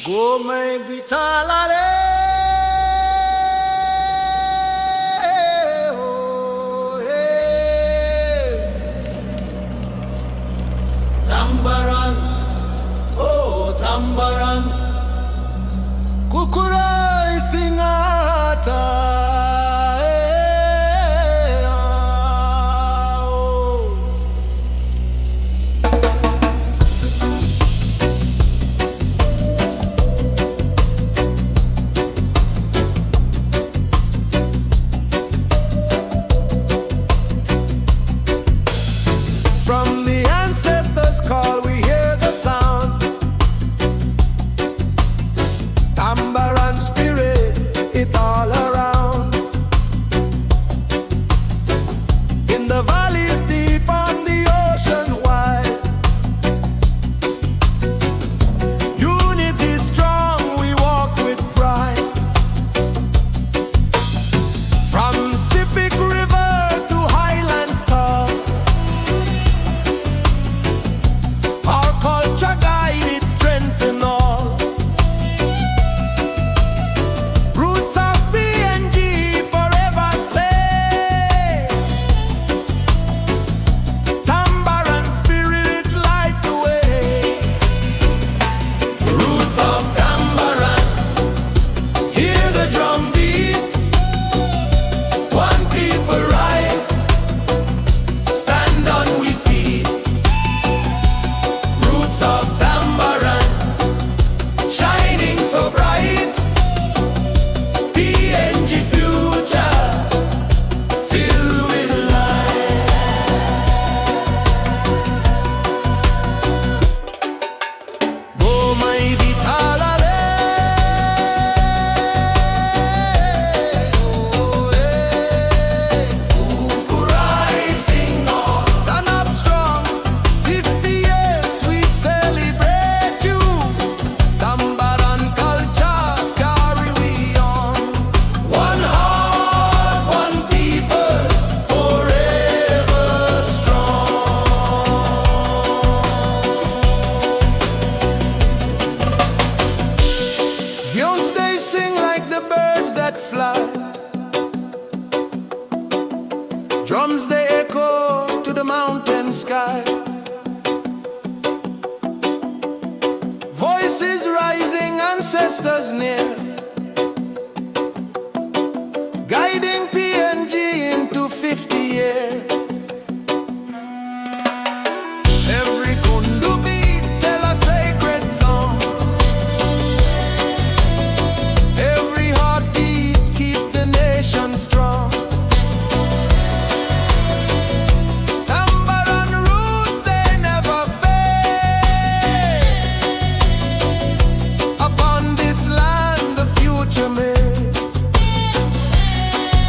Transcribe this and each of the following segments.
Go may bitalale, oh hey. Tambaran, oh Tambaran, kukurai singata. Tambaran spirit, it all around. In the valleys deep, on the ocean wide. Unity strong, we walk with pride. From Pacific River to Highlands tall, our culture guide its strength and all. Roots of PNG forever stay. Tambaran spirit light the way. Roots of Tambaran, hear the drum beat. One people rise, stand on we feet. Roots of Tambaran, shining so bright. PNG future, filled with light. Go my vitalale, oh hey. Kukurai sing on, stand up strong. 50 years we celebrate you. Tambaran culture carry we on. One heart, one people, forever strong. Vions they sing like the birds that fly. Drums they echo to the mountain sky. Voices rising, ancestors near, guiding PNG into 50 years. Every kundu beat tell a sacred song. Every heartbeat keep the nation strong. Tambaran roots they never fade. Upon this land the future made.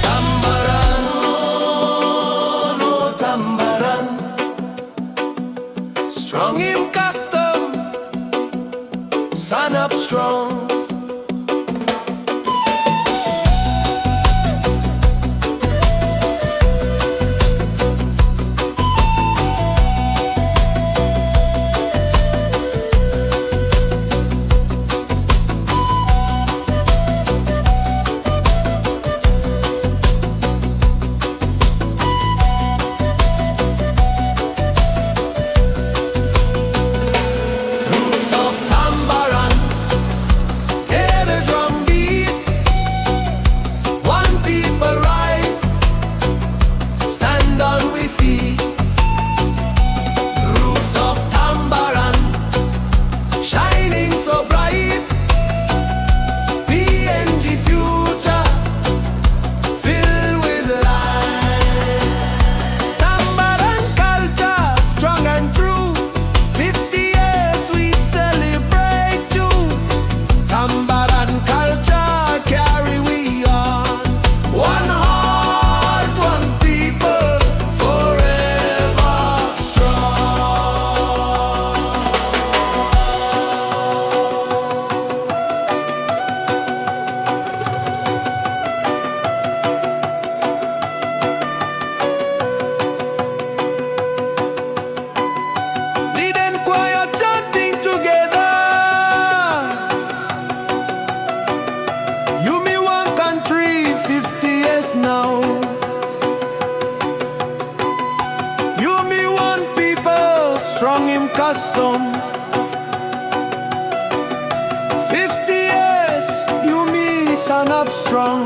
Tambaran, oh Tambaran, strong in custom, sun up strong. Roots of Tambaran, strong in custom. 50 years, you me stand up strong.